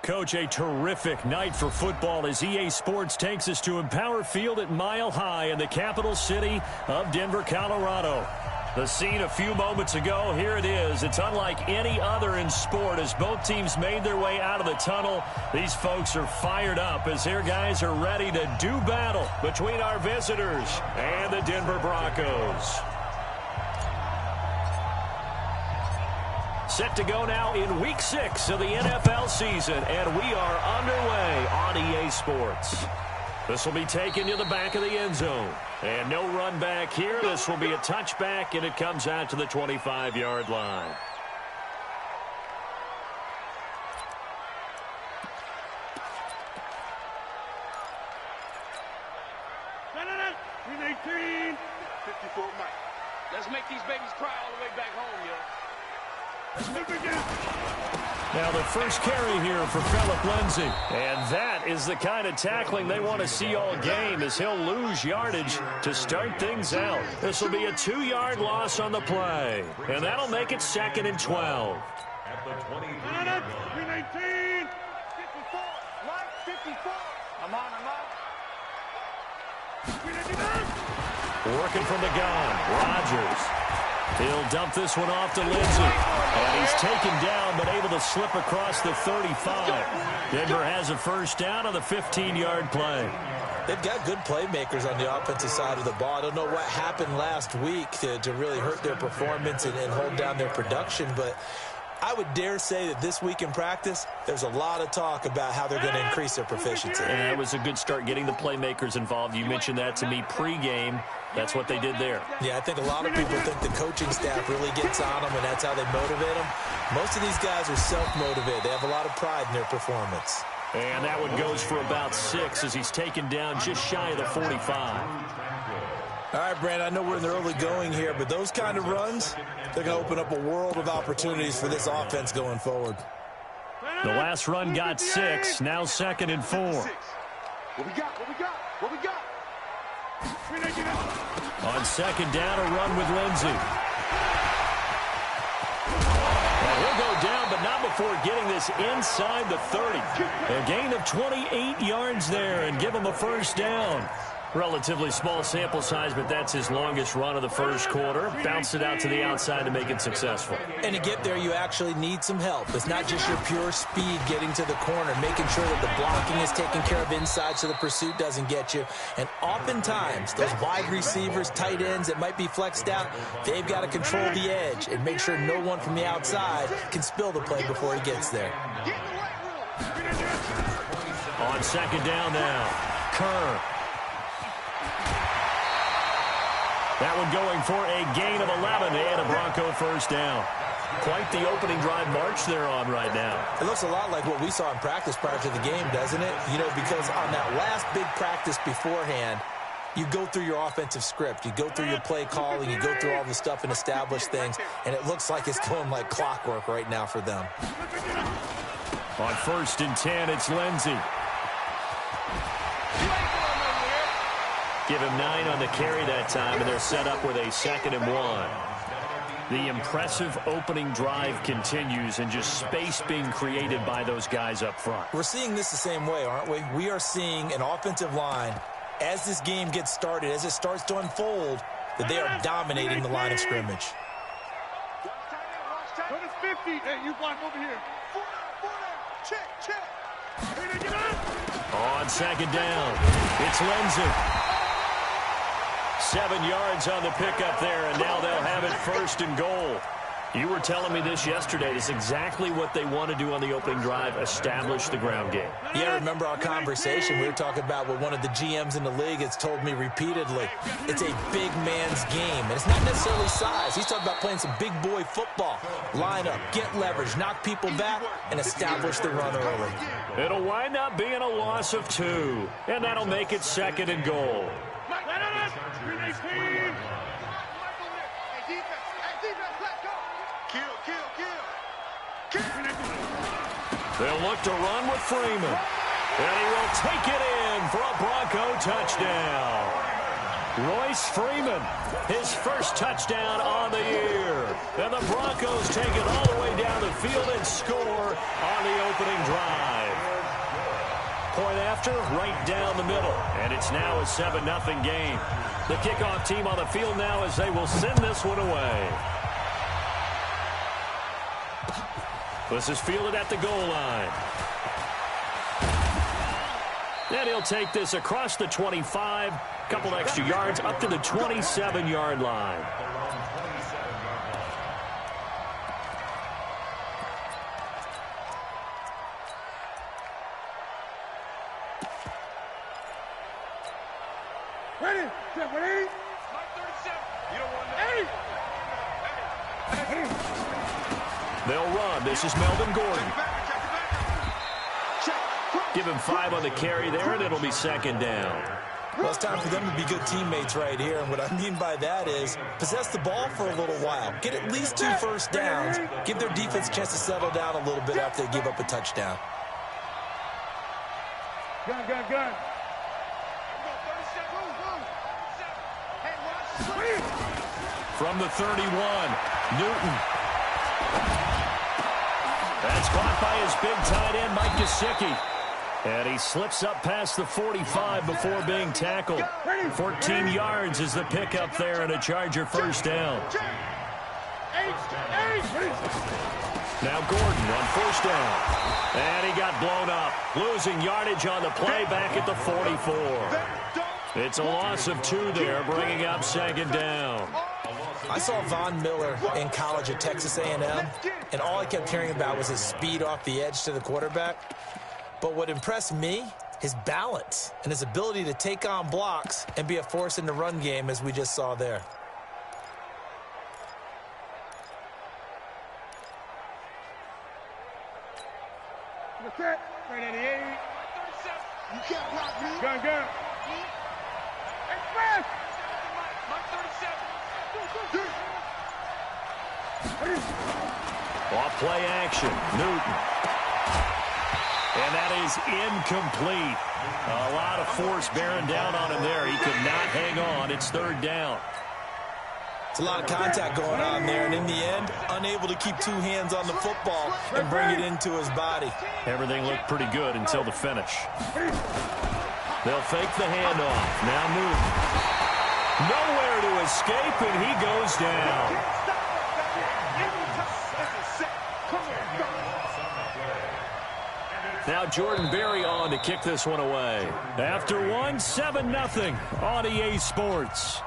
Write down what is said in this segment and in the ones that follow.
Coach, a terrific night for football as EA Sports takes us to Empower Field at Mile High in the capital city of Denver, Colorado. The scene a few moments ago, here it is. It's unlike any other in sport as both teams made their way out of the tunnel. These folks are fired up as their guys are ready to do battle between our visitors and the Denver Broncos. Set to go now in Week 6 of the NFL season, and we are underway on EA Sports. This will be taken to the back of the end zone. And no run back here. This will be a touchback, and it comes out to the 25-yard line. Let's make these babies cry all the way back home, yo. Now the first carry here for Phillip Lindsay. And that is the kind of tackling they want to see all game as he'll lose yardage to start things out. This will be a 2-yard loss on the play. And that'll make it 2nd and 12. At the 319, 54, right, 54. I'm on. Working from the gun, Rodgers. He'll dump this one off to Lindsay. And he's taken down but able to slip across the 35. Denver has a first down on the 15-yard play. They've got good playmakers on the offensive side of the ball. I don't know what happened last week to really hurt their performance and hold down their production, but I would dare say that this week in practice, there's a lot of talk about how they're going to increase their proficiency. And that was a good start getting the playmakers involved. You mentioned that to me pregame. That's what they did there. Yeah, I think a lot of people think the coaching staff really gets on them, and that's how they motivate them. Most of these guys are self-motivated. They have a lot of pride in their performance. And that one goes for about 6 as he's taken down just shy of the 45. All right, Brandon, I know we're in the early going here, but those kind of runs, they're going to open up a world of opportunities for this offense going forward. The last run got 6, now 2nd and 4. What we got? On 2nd down, a run with Lindsay. And he'll go down, but not before getting this inside the 30. A gain of 28 yards there and give him a first down. Relatively small sample size, but that's his longest run of the first quarter. Bounced it out to the outside to make it successful. And to get there, you actually need some help. It's not just your pure speed getting to the corner, making sure that the blocking is taken care of inside so the pursuit doesn't get you. And oftentimes, those wide receivers, tight ends that might be flexed out, they've got to control the edge and make sure no one from the outside can spill the play before he gets there. On 2nd down now, Kerr. That one going for a gain of 11 and a Bronco first down. Quite the opening drive march they're on right now. It looks a lot like what we saw in practice prior to the game, doesn't it? You know, because on that last big practice beforehand, you go through your offensive script. You go through your play calling. You go through all the stuff and establish things. And it looks like it's going like clockwork right now for them. On 1st and 10, it's Lindsay. Give him 9 on the carry that time, and they're set up with a 2nd and 1. The impressive opening drive continues and just space being created by those guys up front. We're seeing this the same way, aren't we? We are seeing an offensive line, as this game gets started, as it starts to unfold, that they are dominating the line of scrimmage. 50. Hey, you block over here. Check. On 2nd down, it's Lindsay. 7 yards on the pickup there, and now they'll have it 1st and goal. You were telling me this yesterday. It's exactly what they want to do on the opening drive, establish the ground game. Yeah, remember our conversation. We were talking about what one of the GMs in the league has told me repeatedly. It's a big man's game, and it's not necessarily size. He's talking about playing some big boy football. Line up, get leverage, knock people back, and establish the run early. It'll wind up being a loss of 2, and that'll make it 2nd and goal. They'll look to run with Freeman. And he will take it in for a Bronco touchdown. Royce Freeman, his first touchdown on the year. And the Broncos take it all the way down the field and score on the opening drive. Point after, right down the middle. And it's now a 7-0 game. The kickoff team on the field now as they will send this one away. This is fielded at the goal line. And he'll take this across the 25, couple extra yards up to the 27-yard line. Ready? Ready? You don't want that. They'll run. This is Melvin Gordon. Give him 5 on the carry there, and it'll be second down. Well, it's time for them to be good teammates right here. And what I mean by that is possess the ball for a little while. Get at least 2 first downs. Give their defense a chance to settle down a little bit after they give up a touchdown. Gun. From the 31, Newton. That's caught by his big tight end, Mike Gesicki. And he slips up past the 45 before being tackled. 14 yards is the pickup there and a Charger first down. Now Gordon on first down. And he got blown up. Losing yardage on the play back at the 44. It's a loss of 2 there, bringing up second down. I saw Von Miller in college at Texas A&M, and all I kept hearing about was his speed off the edge to the quarterback. But what impressed me, his balance and his ability to take on blocks and be a force in the run game, as we just saw there. Right at the 80. You can't block me. Gun. Express. Off play action, Newton. And that is incomplete. A lot of force bearing down on him there. He could not hang on. It's third down. It's a lot of contact going on there, and in the end, unable to keep 2 hands on the football and bring it into his body. Everything looked pretty good until the finish. They'll fake the handoff. Now Newton. Nowhere to escape, and he goes down. Now Jordan Berry on to kick this one away. After one, 7-0 on EA Sports.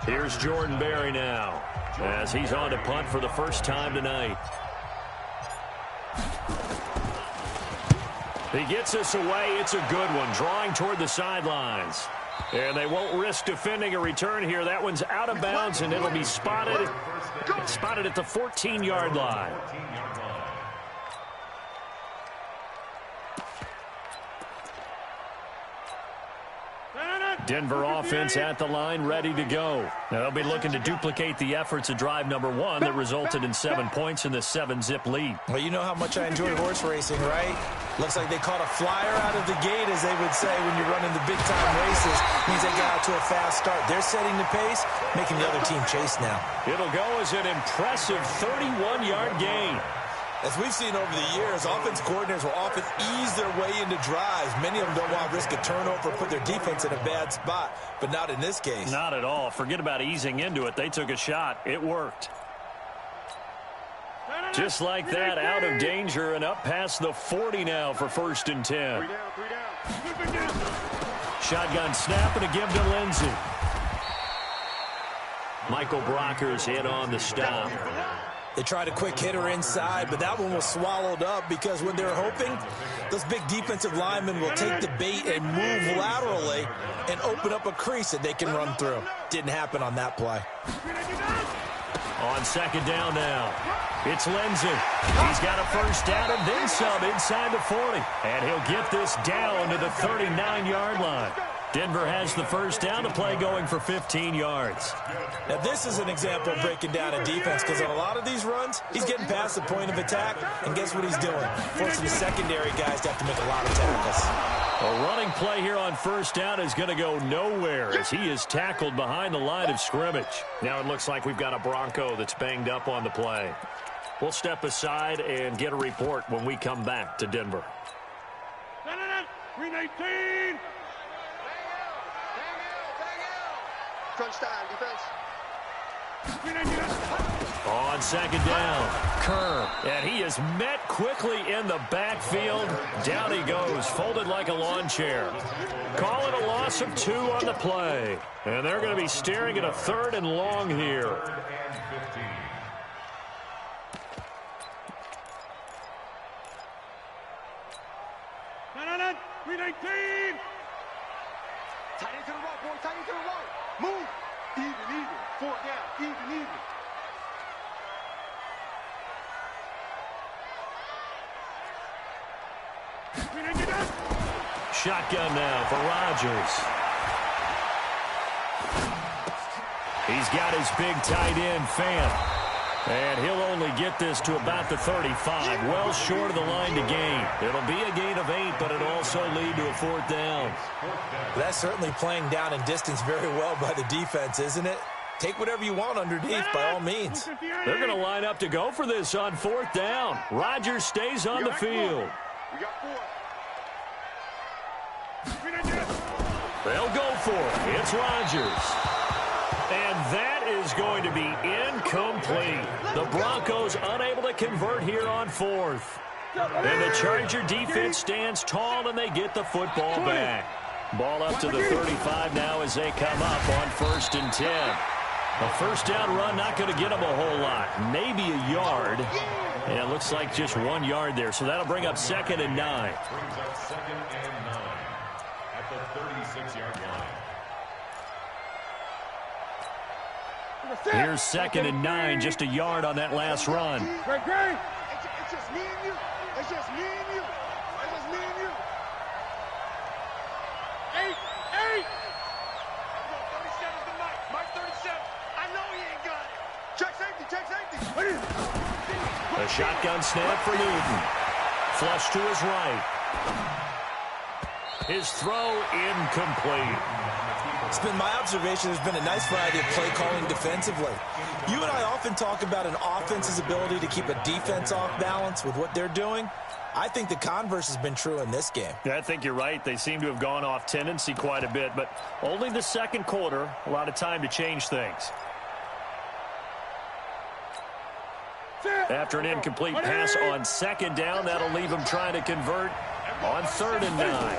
Here's Jordan Berry now as he's on to punt for the first time tonight. He gets us away. It's a good one, drawing toward the sidelines. And they won't risk defending a return here. That one's out of bounds, and it'll be spotted at the 14-yard line. Denver offense at the line, ready to go. Now they'll be looking to duplicate the efforts of drive number 1 that resulted in 7 points in the 7-zip lead. Well, you know how much I enjoy horse racing, right? Looks like they caught a flyer out of the gate, as they would say when you're running the big-time races. Means they got out to a fast start. They're setting the pace, making the other team chase now. It'll go as an impressive 31-yard gain. As we've seen over the years, offense coordinators will often ease their way into drives. Many of them don't want to risk a turnover, put their defense in a bad spot, but not in this case. Not at all. Forget about easing into it. They took a shot. It worked. Just like that, out of danger and up past the 40 now for 1st and 10. Shotgun snap and a give to Lindsey. Michael Brockers in on the stop. They tried a quick hitter inside, but that one was swallowed up because when they're hoping, those big defensive linemen will take the bait and move laterally and open up a crease that they can run through. Didn't happen on that play. On second down now, it's Lindsey. He's got a first down and then some inside the 40. And he'll get this down to the 39-yard line. Denver has the first down to play, going for 15 yards. Now, this is an example of breaking down a defense, because on a lot of these runs, he's getting past the point of attack, and guess what he's doing? Forcing the secondary guys to have to make a lot of tackles. A running play here on first down is going to go nowhere as he is tackled behind the line of scrimmage. Now it looks like we've got a Bronco that's banged up on the play. We'll step aside and get a report when we come back to Denver. 319. Crunch time, defense. On second down, Kerr, and he is met quickly in the backfield. Down he goes, folded like a lawn chair. Call it a loss of 2 on the play. And they're going to be staring at a 3rd and long here. No. 319. Tight into the rope, boy. Tight into the rope. Move. Even. 4 down. Even. Shotgun now for Rodgers. He's got his big tight end, Fant. And he'll only get this to about the 35, well short of the line to gain. It'll be a gain of 8, but it'll also lead to a 4th down. That's certainly playing down in distance very well by the defense, isn't it? Take whatever you want underneath, by all means. They're going to line up to go for this on 4th down. Rodgers stays on the field. We got 4. They'll go for it. It's Rodgers. And that is going to be incomplete. The Broncos unable to convert here on 4th. And the Charger defense stands tall, and they get the football back. Ball up to the 35 now as they come up on 1st and 10. A first down run not going to get them a whole lot. Maybe a yard. And it looks like just 1 yard there. So that'll bring up 2nd and 9. Brings up 2nd and 9 at the 36-yard line. Here's 2nd and 9, just a yard on that last run. Great. It's just me and you. It's just me and you. It's just me and you. 8. 37's the Mike. Mike 37. I know he ain't got it. Check safety. A shotgun snap for Newton. Flush to his right. His throw incomplete. It's been my observation there's been a nice variety of play calling defensively. You and I often talk about an offense's ability to keep a defense off balance with what they're doing. I think the converse has been true in this game. Yeah, I think you're right. They seem to have gone off tendency quite a bit, but only the second quarter, a lot of time to change things. After an incomplete pass on 2nd down, that'll leave him trying to convert on 3rd and 9.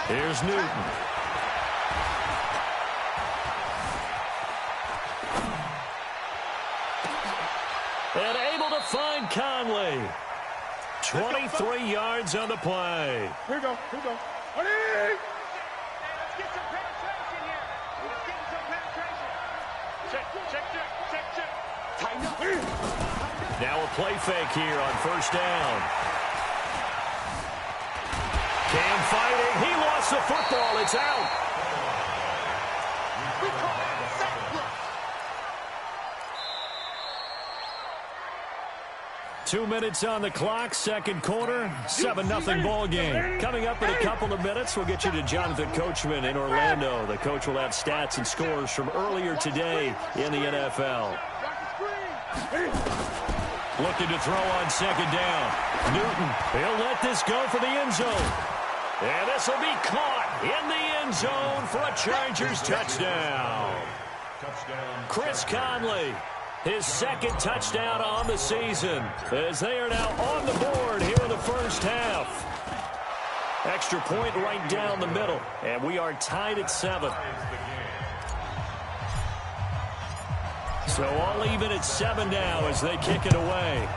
Here's Newton. And able to find Conley. 23 yards on the play. Here we go. Let's get some penetration here. Let's get some penetration. Check. Tighten up. Now a play fake here on 1st down. Cam fighting. He lost the football. It's out. We call that a sack block. 2 minutes on the clock, second quarter, 7-0 ball game. Coming up in a couple of minutes, we'll get you to Jonathan Coachman in Orlando. The coach will have stats and scores from earlier today in the NFL. Looking to throw on 2nd down. Newton, he'll let this go for the end zone. And this will be caught in the end zone for a Chargers touchdown. Chris Conley. His 2nd touchdown on the season as they are now on the board here in the first half. Extra point right down the middle, and we are tied at 7. So all even at 7 now as they kick it away.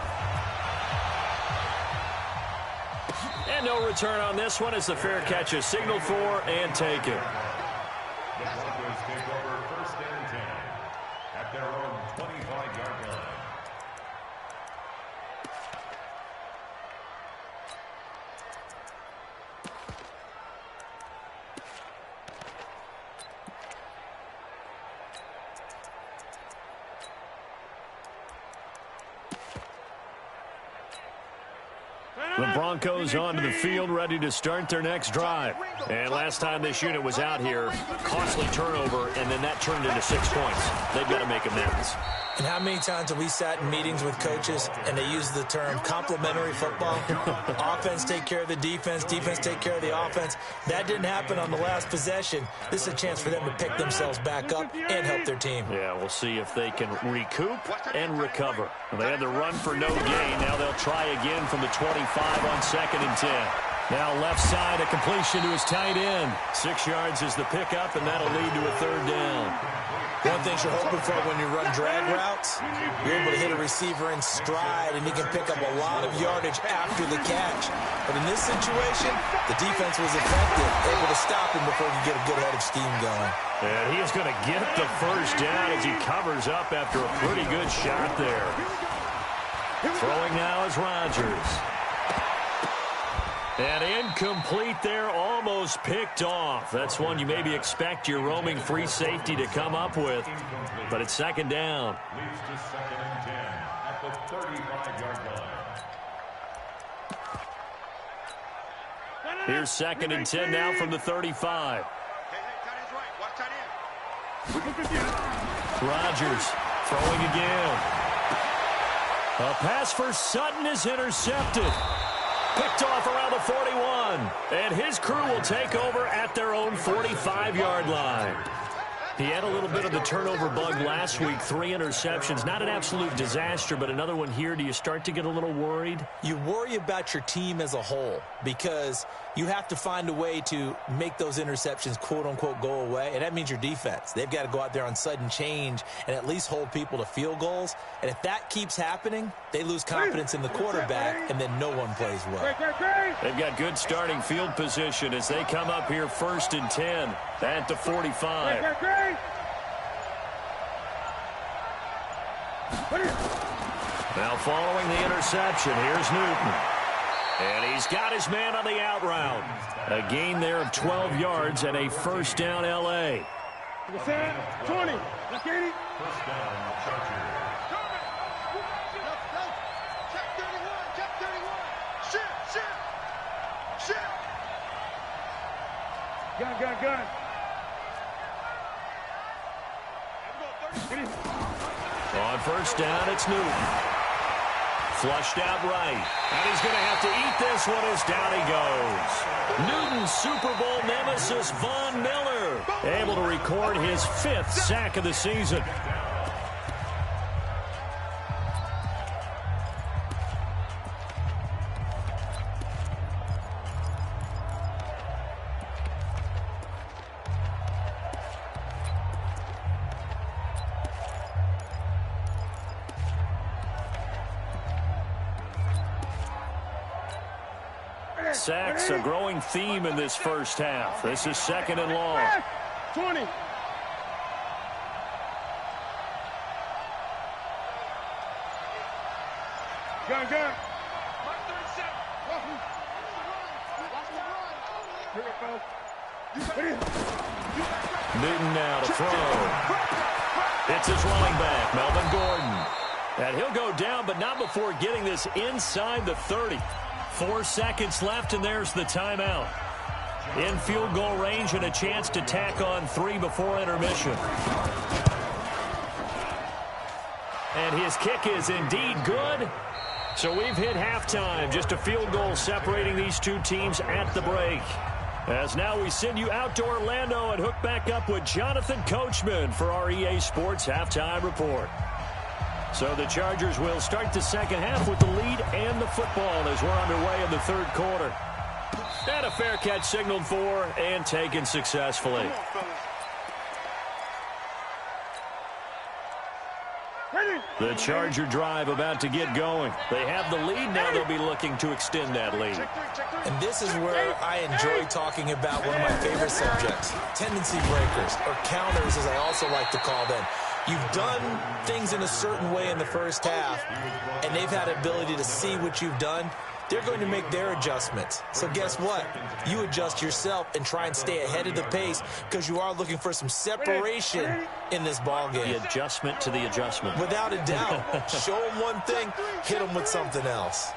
And no return on this one as the fair catch is signaled for and taken. The Broncos take over 1st and 10 at their own 25-yard line. The Broncos onto the field, ready to start their next drive. And last time this unit was out here, costly turnover, and then that turned into 6 points. They've got to make amends. And how many times have we sat in meetings with coaches and they use the term complementary football? Offense take care of the defense, defense take care of the offense. That didn't happen on the last possession. This is a chance for them to pick themselves back up and help their team. Yeah, we'll see if they can recoup and recover. They had the run for no gain. Now they'll try again from the 25 on 2nd and 10. Now left side, a completion to his tight end. 6 yards is the pickup, and that'll lead to a 3rd down. One thing you're hoping for when you run drag routes, you're able to hit a receiver in stride, and he can pick up a lot of yardage after the catch. But in this situation, the defense was effective, able to stop him before he could get a good head of steam going. And he is going to get the 1st down as he covers up after a pretty good shot there. Throwing now is Rodgers. And incomplete there, almost picked off. That's one you maybe expect your roaming free safety to come up with. But it's 2nd down. Leads to 2nd and 10 at the 35-yard line. Here's 2nd and 10 now from the 35. Rodgers throwing again. A pass for Sutton is intercepted. Picked off around the 41. And his crew will take over at their own 45-yard line. He had a little bit of the turnover bug last week. 3 interceptions. Not an absolute disaster, but another one here. Do you start to get a little worried? You worry about your team as a whole because you have to find a way to make those interceptions, quote-unquote, go away. And that means your defense. They've got to go out there on sudden change and at least hold people to field goals. And if that keeps happening, they lose confidence in the quarterback, and then no one plays well. They've got good starting field position as they come up here 1st and 10 at the 45. Now following the interception, here's Newton. And he's got his man on the out route. A gain there of 12 yards and a 1st down L.A. 20. First down, Chargers. Gun. On 1st down, it's Newton. Flushed out right. And he's going to have to eat this one as down he goes. Newton's Super Bowl nemesis, Von Miller, able to record his 5th sack of the season. Sacks, a growing theme in this first half. This is 2nd and long. 20. Gun. Newton now to throw. It's his running back, Melvin Gordon. And he'll go down, but not before getting this inside the 30. 4 seconds left, and there's the timeout. In field goal range and a chance to tack on 3 before intermission. And his kick is indeed good. So we've hit halftime. Just a field goal separating these two teams at the break. As now we send you out to Orlando and hook back up with Jonathan Coachman for our EA Sports Halftime Report. So the Chargers will start the second half with the lead and the football as we're underway in the 3rd quarter. And a fair catch signaled for and taken successfully. The Charger drive about to get going. They have the lead. Now they'll be looking to extend that lead. And this is where I enjoy talking about one of my favorite subjects, tendency breakers, or counters as I also like to call them. You've done things in a certain way in the first half, and they've had the ability to see what you've done. They're going to make their adjustments. So guess what? You adjust yourself and try and stay ahead of the pace because you are looking for some separation in this ball game. The adjustment to the adjustment. Without a doubt. Show them one thing, hit them with something else.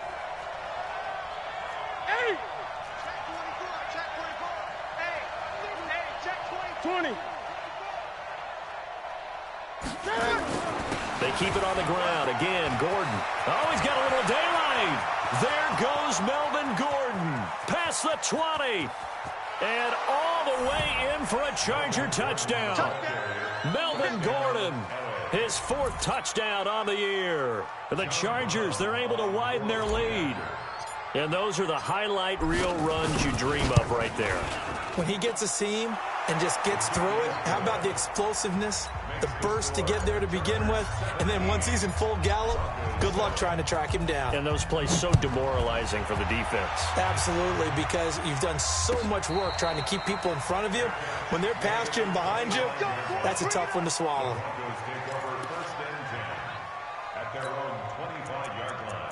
keep it on the ground. Again, Gordon. Oh, he's got a little daylight. There goes Melvin Gordon. Past the 20. And all the way in for a Charger touchdown. Melvin Gordon, his 4th touchdown on the year. For the Chargers, they're able to widen their lead. And those are the highlight reel runs you dream of right there. When he gets a seam and just gets through it, how about the explosiveness, the burst to get there to begin with, and then once he's in full gallop, good luck trying to track him down. And those plays so demoralizing for the defense. Absolutely, because you've done so much work trying to keep people in front of you. When they're past you and behind you, that's a tough one to swallow. First and 10 at their own 25-yard line.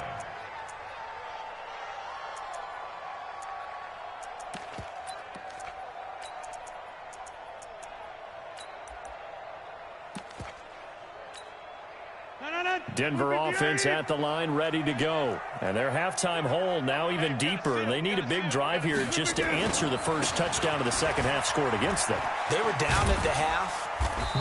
Denver offense at the line, ready to go. And their halftime hole now even deeper, and they need a big drive here just to answer the first touchdown of the second half scored against them. They were down at the half.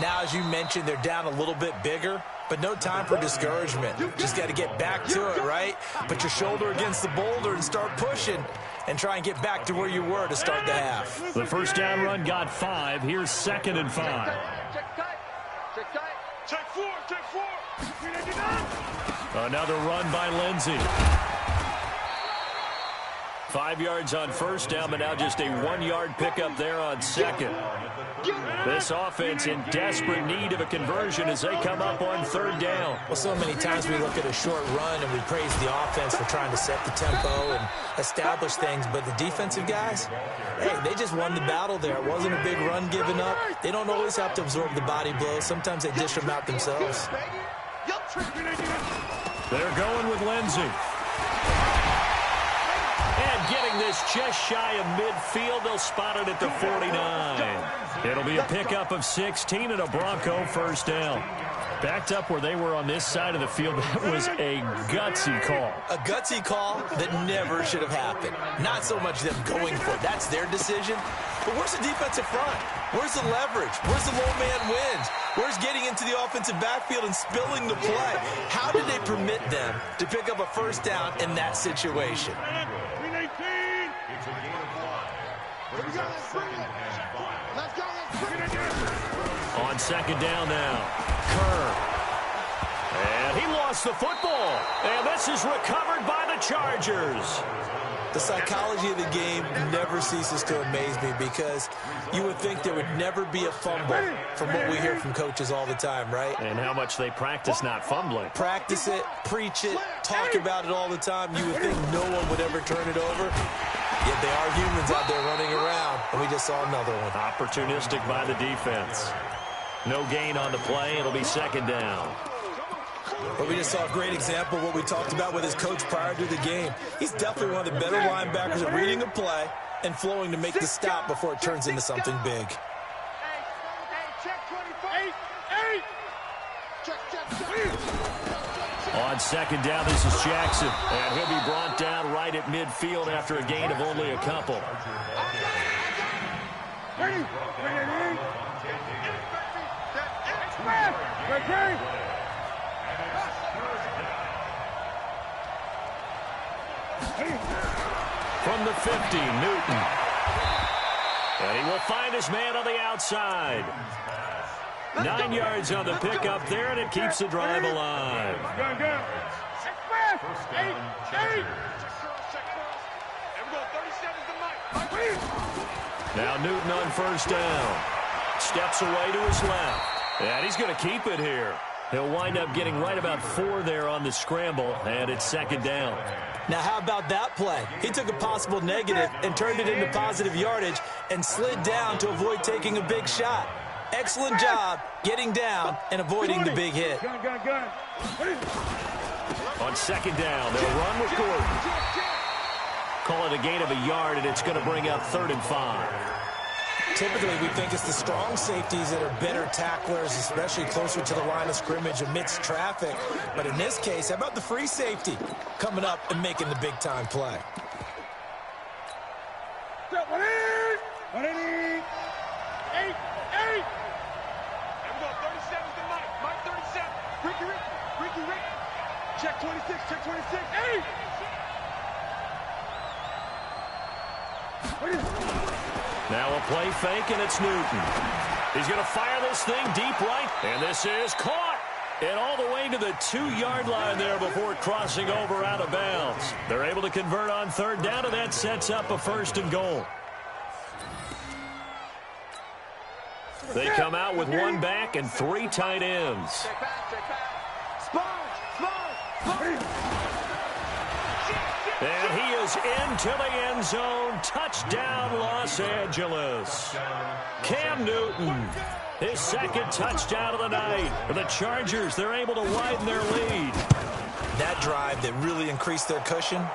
Now, as you mentioned, they're down a little bit bigger, but no time for discouragement. Just got to get back to it, right? Put your shoulder against the boulder and start pushing and try and get back to where you were to start the half. The first down run got 5. Here's 2nd and 5. Check tight. Check tight. Check 4. Check 4. Another run by Lindsey. 5 yards on first down, but now just a 1-yard pickup there on 2nd. This offense in desperate need of a conversion as they come up on 3rd down. Well, so many times we look at a short run and we praise the offense for trying to set the tempo and establish things, but the defensive guys, hey, they just won the battle there. It wasn't a big run given up. They don't always have to absorb the body blows. Sometimes they dish them out themselves. They're going with Lindsey. And getting this just shy of midfield, they'll spot it at the 49. It'll be a pickup of 16 and a Bronco first down. Backed up where they were on this side of the field, that was a gutsy call. A gutsy call that never should have happened. Not so much them going for it. That's their decision. But where's the defensive front? Where's the leverage? Where's the low man wins? Where's getting into the offensive backfield and spilling the play? How did they permit them to pick up a first down in that situation? It's a gain of 5. Brings up 2nd and 5. On 2nd down now, Kerr. And he lost the football. And this is recovered by the Chargers. The psychology of the game never ceases to amaze me because you would think there would never be a fumble from what we hear from coaches all the time, right? And how much they practice not fumbling. Practice it, preach it, talk about it all the time. You would think no one would ever turn it over. Yet they are humans out there running around, and we just saw another one. Opportunistic by the defense. No gain on the play. It'll be 2nd down. But we just saw a great example of what we talked about with his coach prior to the game. He's definitely one of the better linebackers at reading a play and flowing to make the stop before it turns into something big. On 2nd down, this is Jackson. And he'll be brought down right at midfield after a gain of only a couple. From the 50, Newton. And he will find his man on the outside. 9 yards on the pickup there, and it keeps the drive alive. Now Newton on first down. Steps away to his left. And he's going to keep it here. He'll wind up getting right about 4 there on the scramble, and it's 2nd down. Now, how about that play? He took a possible negative and turned it into positive yardage and slid down to avoid taking a big shot. Excellent job getting down and avoiding the big hit. On 2nd down, they'll run with Gordon. Call it a gain of a yard, and it's going to bring up 3rd and 5. Typically, we think it's the strong safeties that are better tacklers, especially closer to the line of scrimmage amidst traffic. But in this case, how about the free safety coming up and making the big-time play? Check 26, check 26. Hey! Now a play fake, and it's Newton. He's going to fire this thing deep right, and this is caught. And all the way to the 2-yard line there before crossing over out of bounds. They're able to convert on third down, and that sets up a 1st and goal. They come out with 1 back and 3 tight ends. And he is into the end zone. Touchdown, Los Angeles. Cam Newton, his 2nd touchdown of the night. For the Chargers, they're able to widen their lead. That drive that really increased their cushion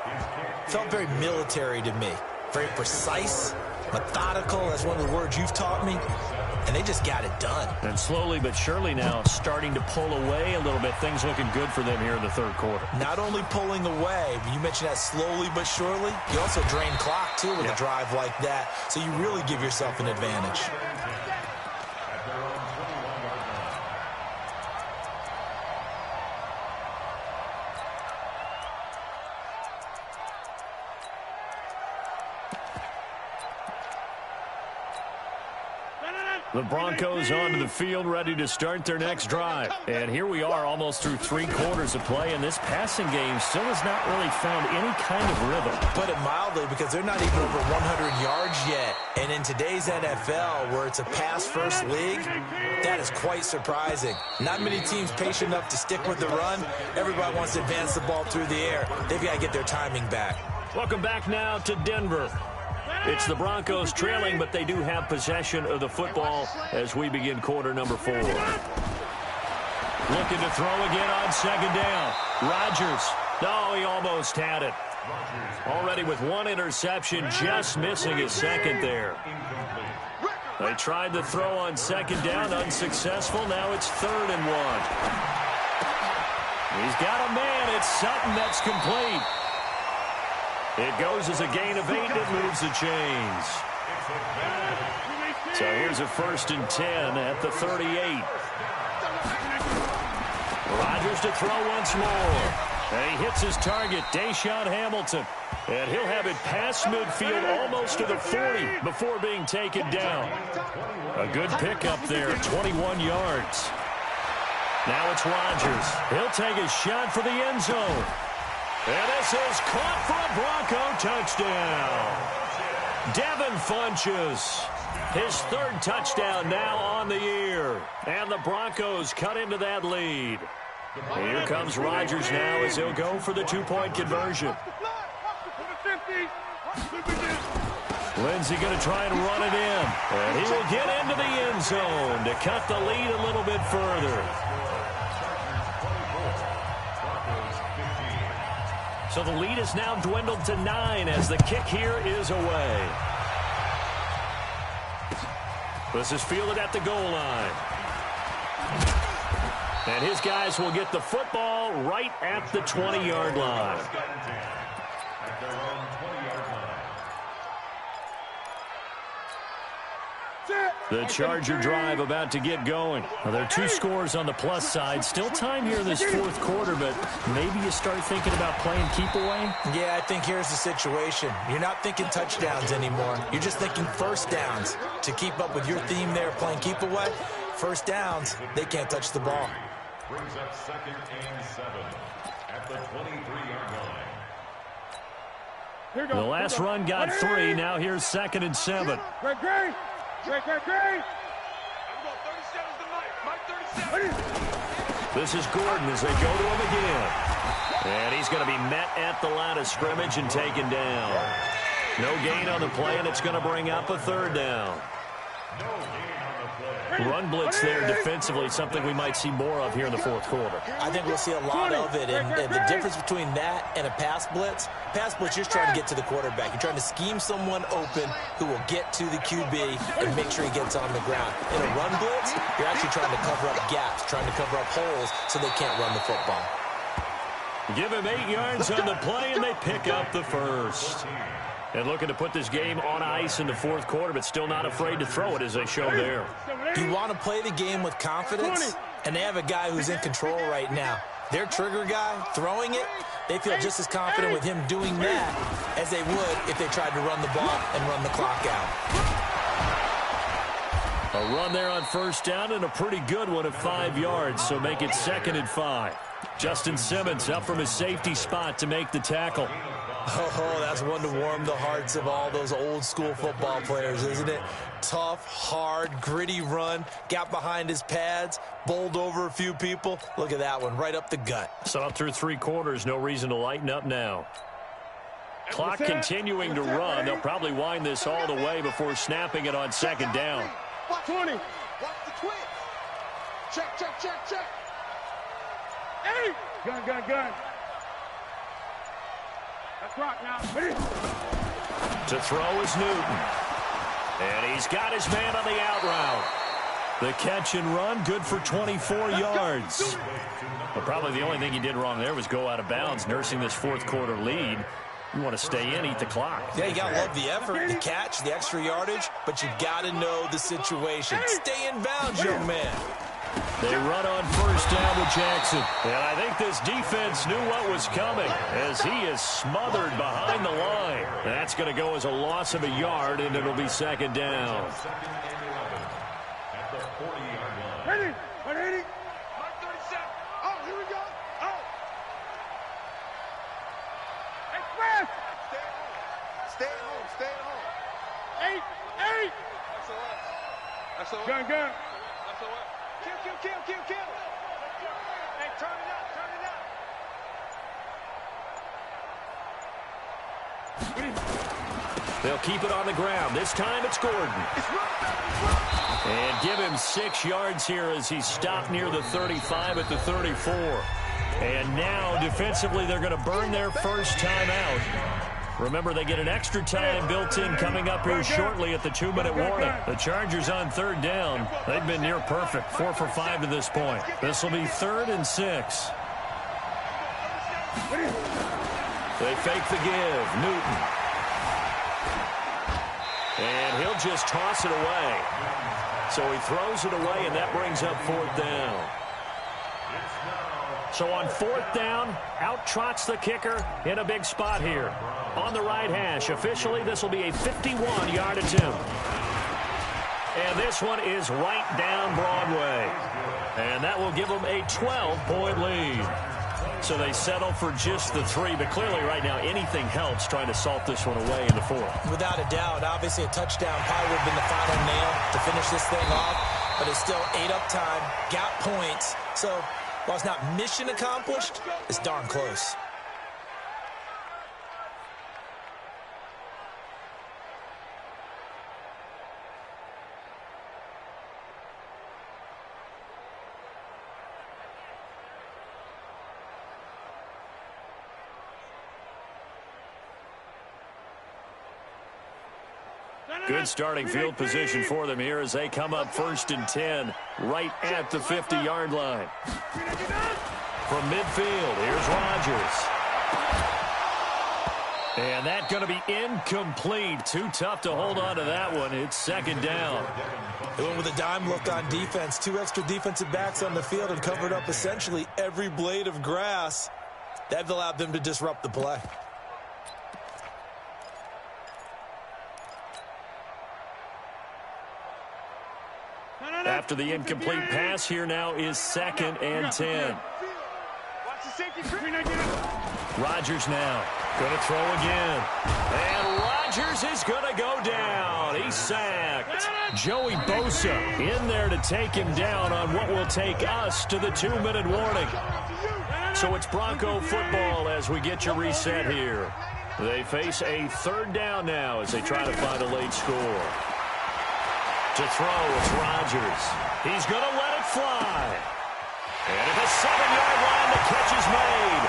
felt very military to me. Very precise, methodical. That's one of the words you've taught me. And they just got it done. And slowly but surely now starting to pull away a little bit. Things looking good for them here in the 3rd quarter. Not only pulling away, you mentioned that slowly but surely. You also drain clock, too, with a drive like that. So you really give yourself an advantage. The Broncos onto the field, ready to start their next drive. And here we are almost through 3 quarters of play, and this passing game still has not really found any kind of rhythm. Put it mildly, because they're not even over 100 yards yet. And in today's NFL, where it's a pass-first league, that is quite surprising. Not many teams patient enough to stick with the run. Everybody wants to advance the ball through the air. They've got to get their timing back. Welcome back now to Denver. It's the Broncos trailing, but they do have possession of the football as we begin quarter number 4. Looking to throw again on 2nd down. Rodgers. No, he almost had it. Already with 1 interception, just missing his 2nd there. They tried to throw on 2nd down, unsuccessful. Now it's 3rd and 1. He's got a man. It's Sutton that's complete. It goes as a gain of 8. It moves the chains. So here's a 1st and 10 at the 38. Rodgers to throw once more. And he hits his target, Deshaun Hamilton. And he'll have it past midfield almost to the 40 before being taken down. A good pickup there, 21 yards. Now it's Rodgers. He'll take a shot for the end zone. And this is caught for a Bronco touchdown. Devin Funchess, his 3rd touchdown now on the year. And the Broncos cut into that lead. Here comes Rodgers now as he'll go for the 2-point conversion. Lindsey going to try and run it in. And he will get into the end zone to cut the lead a little bit further. So the lead is now dwindled to 9 as the kick here is away. This is fielded at the goal line. And his guys will get the football right at the 20-yard line. The Charger drive about to get going. Well, there are 2 scores on the plus side. Still time here in this 4th quarter, but maybe you start thinking about playing keep away? Yeah, I think here's the situation. You're not thinking touchdowns anymore. You're just thinking 1st downs. To keep up with your theme there, playing keep away, 1st downs, they can't touch the ball. Brings up 2nd and 7 at the 23-yard line. The last run got 3. Now here's 2nd and 7. This is Gordon as they go to him again. And he's going to be met at the line of scrimmage and taken down. No gain on the play, and it's going to bring up a 3rd down. Run blitz there defensively, something we might see more of here in the 4th quarter. I think we'll see a lot of it, and the difference between that and a pass blitz, you're just trying to get to the quarterback. You're trying to scheme someone open who will get to the QB and make sure he gets on the ground. In a run blitz, you're actually trying to cover up gaps, trying to cover up holes so they can't run the football. Give him 8 yards on the play, and they pick up the 1st. And looking to put this game on ice in the 4th quarter, but still not afraid to throw it as they show there. You want to play the game with confidence, and they have a guy who's in control right now. Their trigger guy throwing it, they feel just as confident with him doing that as they would if they tried to run the ball and run the clock out. A run there on first down and a pretty good one at 5 yards, so make it 2nd and 5. Justin Simmons up from his safety spot to make the tackle. Oh, that's one to warm the hearts of all those old school football players, isn't it? Tough, hard, gritty run, got behind his pads, bowled over a few people. Look at that one, right up the gut. Saw through 3 quarters, no reason to lighten up now. Clock continuing to run. They'll probably wind this all the way before snapping it on 2nd down. 20. Watch the twitch. Check. Hey! Gun. That's right now. To throw is Newton. And he's got his man on the out route. The catch and run, good for 24 yards. But probably the only thing he did wrong there was go out of bounds, nursing this 4th quarter lead. You want to stay in, eat the clock. Yeah, you got to love the effort, the catch, the extra yardage, but you got to know the situation. Stay in bounds, young man. They run on first down with Jackson. And I think this defense knew what was coming as he is smothered behind the line. That's going to go as a loss of a yard, and it'll be 2nd down. At the 40-yard line. Ready? 180. 137. Oh, here we go. Oh. Express. Stay at home. 8. SOS. Gun. Kill. Hey, turn it up. They'll keep it on the ground. This time it's Gordon. And give him 6 yards here as he stopped near the 35 at the 34. And now defensively they're going to burn their first time out. Remember, they get an extra time built in coming up here shortly at the 2-minute warning. The Chargers on 3rd down. They've been near perfect, 4 for 5 to this point. This will be 3rd and 6. They fake the give. Newton. And he'll just toss it away. So he throws it away, and that brings up 4th down. So on 4th down, out trots the kicker in a big spot here. On the right hash, officially this will be a 51-yard attempt. And this one is right down Broadway. And that will give them a 12-point lead. So they settle for just the 3, but clearly right now anything helps trying to salt this one away in the 4th. Without a doubt, obviously a touchdown probably would have been the final nail to finish this thing off, but it's still 8 up time, got points. So while it's not mission accomplished, it's darn close. Good starting field position for them here as they come up 1st and 10 right at the 50-yard line. From midfield, here's Rodgers. And that's going to be incomplete. Too tough to hold on to that one. It's 2nd down. They went with a dime look on defense. 2 extra defensive backs on the field and covered up essentially every blade of grass. That allowed them to disrupt the play. After the incomplete pass, here now is 2nd and 10. Rodgers now going to throw again. And Rodgers is going to go down. He's sacked. Joey Bosa in there to take him down on what will take us to the 2-minute warning. So it's Bronco football as we get your reset here. They face a 3rd down now as they try to find a late score. To throw, it's Rodgers. He's going to let it fly. And at the 7-yard line, the catch is made.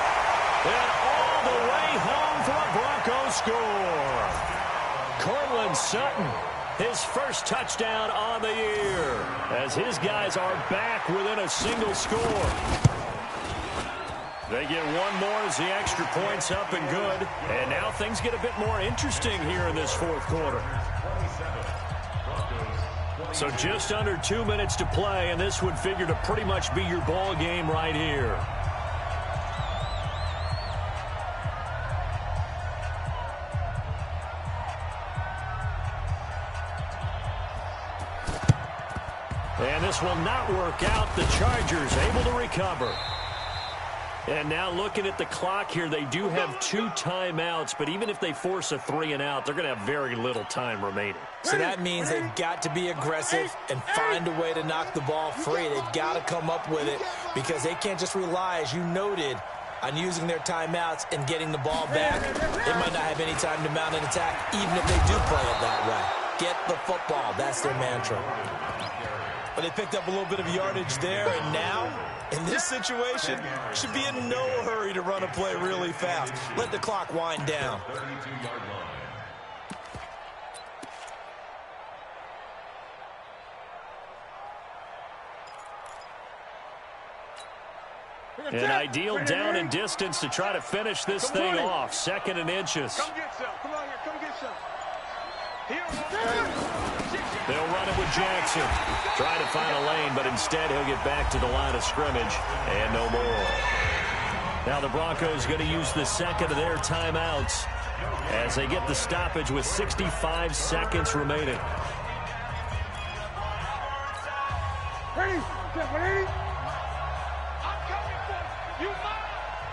And all the way home for a Bronco score. Cortland Sutton, his first touchdown on the year, as his guys are back within a single score. They get one more as the extra point's up and good. And now things get a bit more interesting here in this 4th quarter. So just under 2 minutes to play, and this would figure to pretty much be your ball game right here. And this will not work out. The Chargers able to recover. And now looking at the clock here, they do have 2 timeouts, but even if they force a 3-and-out, they're going to have very little time remaining. So that means they've got to be aggressive and find a way to knock the ball free. They've got to come up with it because they can't just rely, as you noted, on using their timeouts and getting the ball back. They might not have any time to mount an attack, even if they do play it that way. Get the football. That's their mantra. But they picked up a little bit of yardage there, and now, in this situation, should be in no hurry to run a play really fast. Let the clock wind down. 32-yard line. An ideal down and distance to try to finish this thing off. 2nd and inches. Come get some. Come on here. Come get some. They'll run it with Jackson. Trying to find a lane, but instead he'll get back to the line of scrimmage and no more. Now the Broncos going to use the 2nd of their timeouts as they get the stoppage with 65 seconds remaining. Ready? 180. I'm coming for you.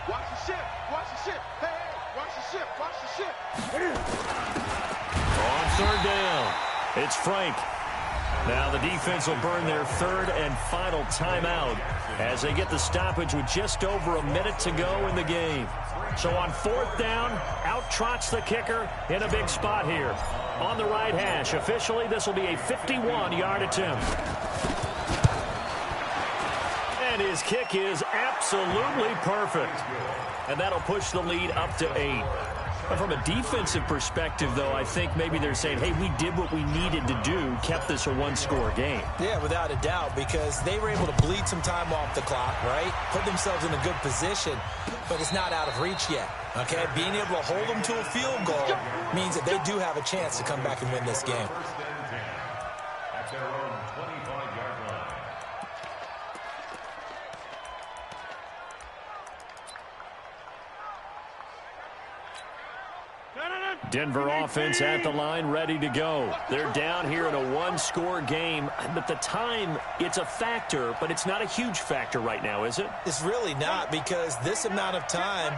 Watch the ship. Watch the ship. Hey, watch the ship. Watch the ship. On 3rd down, it's Frank. Now the defense will burn their 3rd and final timeout as they get the stoppage with just over a minute to go in the game. So on 4th down, out trots the kicker in a big spot here. On the right hash, officially this will be a 51-yard attempt. And his kick is absolutely perfect. And that'll push the lead up to 8. But from a defensive perspective, though, I think maybe they're saying, hey, we did what we needed to do, kept this a 1-score game. Yeah, without a doubt, because they were able to bleed some time off the clock, right? Put themselves in a good position, but it's not out of reach yet, okay? Being able to hold them to a field goal means that they do have a chance to come back and win this game. 1st and 10 at their own 25-yard line. Denver offense at the line, ready to go. They're down here in a 1-score game, but the time, it's a factor, but it's not a huge factor right now, is it? It's really not, because this amount of time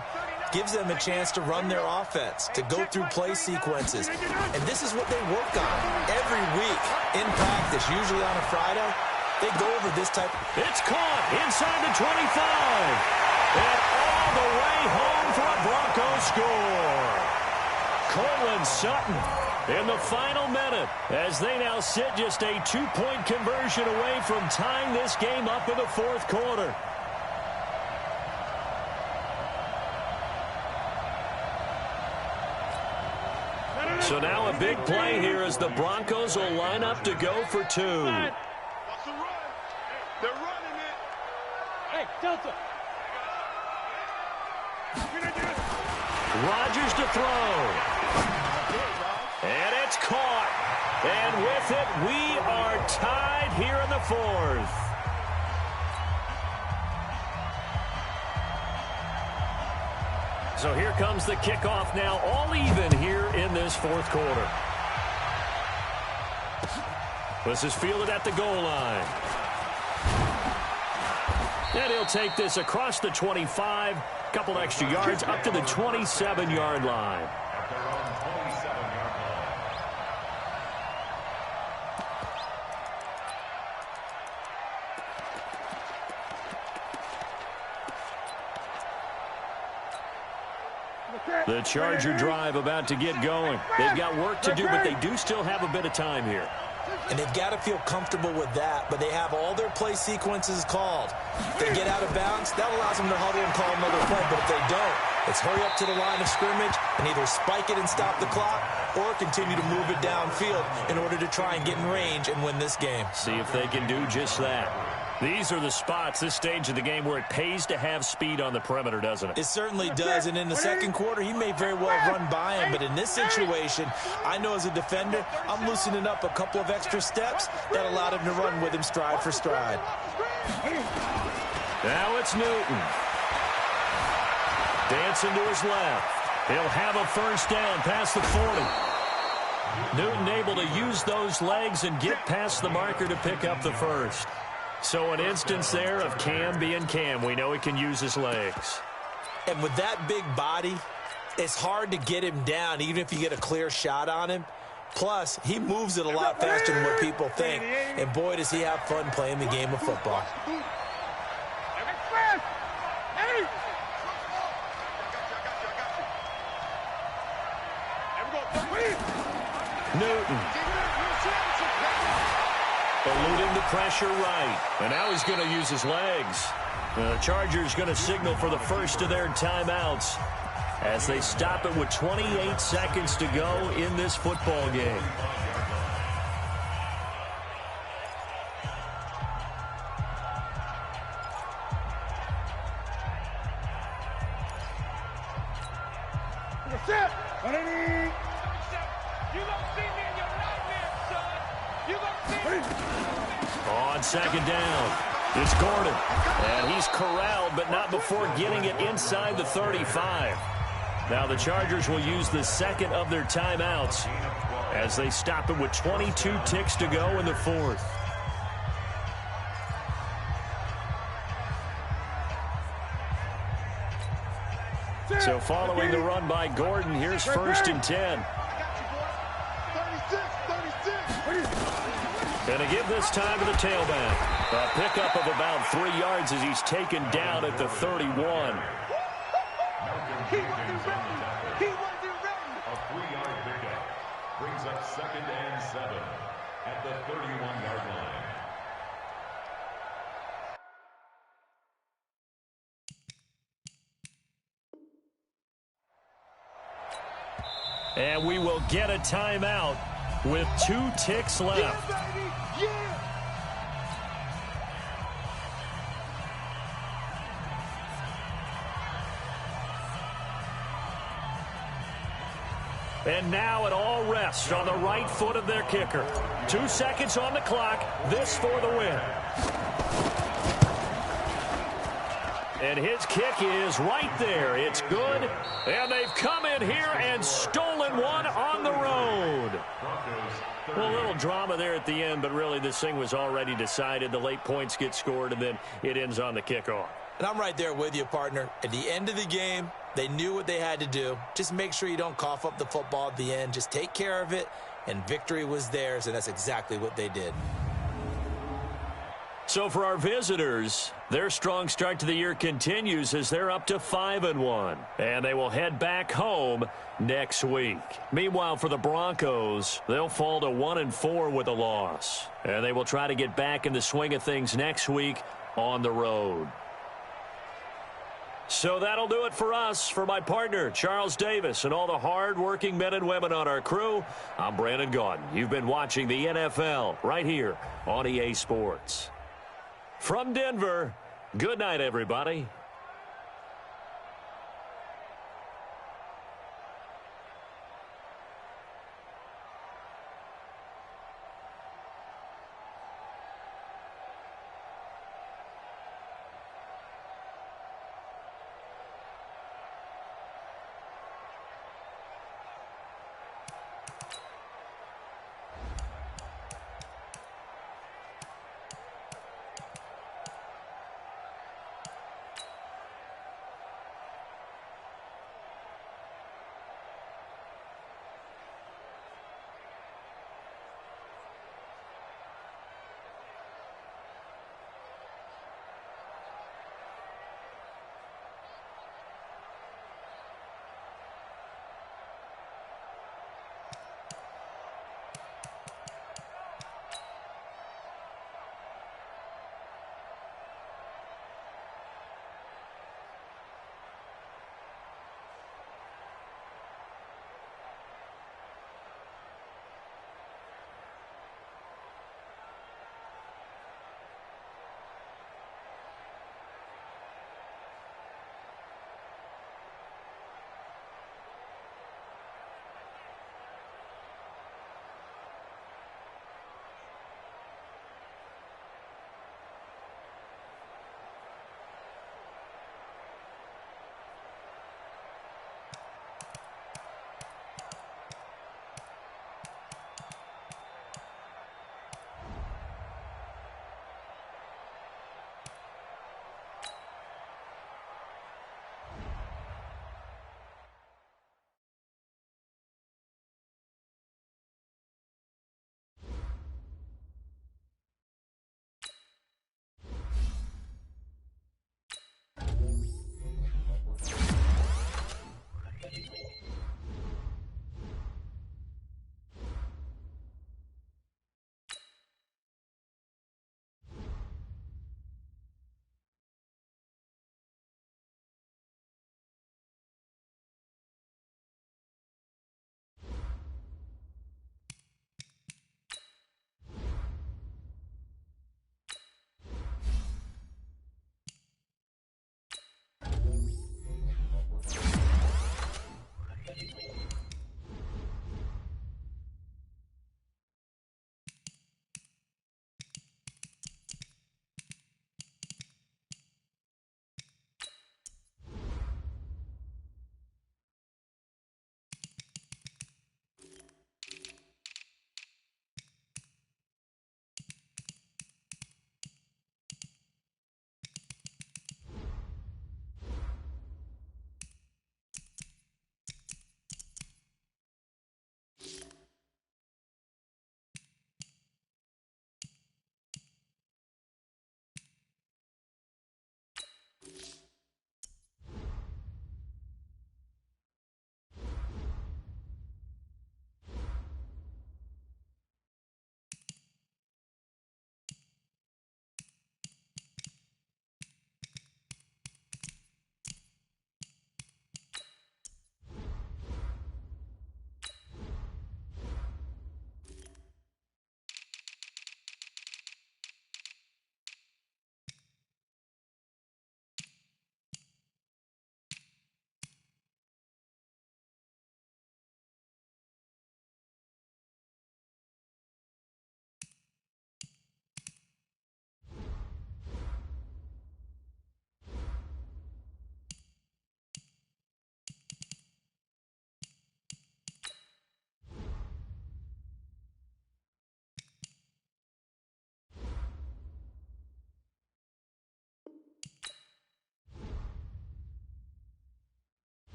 gives them a chance to run their offense, to go through play sequences. And this is what they work on every week in practice, usually on a Friday. They go over this type. It's caught inside the 25. And all the way home for a Broncos score. Courtland Sutton in the final minute as they now sit just a 2-point conversion away from tying this game up in the 4th quarter. So now a big play here as the Broncos will line up to go for 2. Watch the run. They're running it. Hey, Delta. Rodgers to throw. And it's caught. And with it, we are tied here in the 4th. So here comes the kickoff now, all even here in this 4th quarter. This is fielded at the goal line. And he'll take this across the 25, couple extra yards up to the 27-yard line. At their own 27-yard line. The Charger drive about to get going. They've got work to do, but they do still have a bit of time here. And they've got to feel comfortable with that, but they have all their play sequences called. If they get out of bounds, that allows them to huddle and call another play, but if they don't, it's hurry up to the line of scrimmage and either spike it and stop the clock or continue to move it downfield in order to try and get in range and win this game. See if they can do just that. These are the spots, this stage of the game, where it pays to have speed on the perimeter, doesn't it? It certainly does, and in the second quarter, he may very well run by him, but in this situation, I know as a defender, I'm loosening up a couple of extra steps that allowed him to run with him stride for stride. Now it's Newton. Dancing to his left. He'll have a first down past the 40. Newton able to use those legs and get past the marker to pick up the first. So an instance there of Cam being Cam. We know he can use his legs. And with that big body, it's hard to get him down, even if you get a clear shot on him. Plus, he moves it a lot faster than what people think. And boy, does he have fun playing the game of football. Newton. Eluding the pressure right. And now he's going to use his legs. The Chargers going to signal for the first of their timeouts as they stop it with 28 seconds to go in this football game. On second down, it's Gordon. And he's corralled, but not before getting it inside the 35. Now the Chargers will use the second of their timeouts as they stop it with 22 ticks to go in the fourth. So following the run by Gordon, here's first and 10. Going to give this time to the tailback. A pickup of about 3 yards as he's taken down at the 31. He wasn't ready. A 3-yard pickup brings up 2nd and 7 at the 31-yard line. And we will get a timeout with 2 ticks left. Yeah, baby. Yeah. And now it all rests on the right foot of their kicker. 2 seconds on the clock. This for the win. And his kick is right there. It's good. And they've come in here and stolen one on the road. Well, a little drama there at the end, but really this thing was already decided. The late points get scored, and then it ends on the kickoff. And I'm right there with you, partner. At the end of the game, they knew what they had to do. Just make sure you don't cough up the football at the end. Just take care of it, and victory was theirs, and that's exactly what they did. So for our visitors, their strong start to the year continues as they're up to 5-1. And they will head back home next week. Meanwhile, for the Broncos, they'll fall to 1-4 with a loss. And they will try to get back in the swing of things next week on the road. So that'll do it for us. For my partner, Charles Davis, and all the hard-working men and women on our crew, I'm Brandon Gaudin. You've been watching the NFL right here on EA Sports. From Denver, good night, everybody.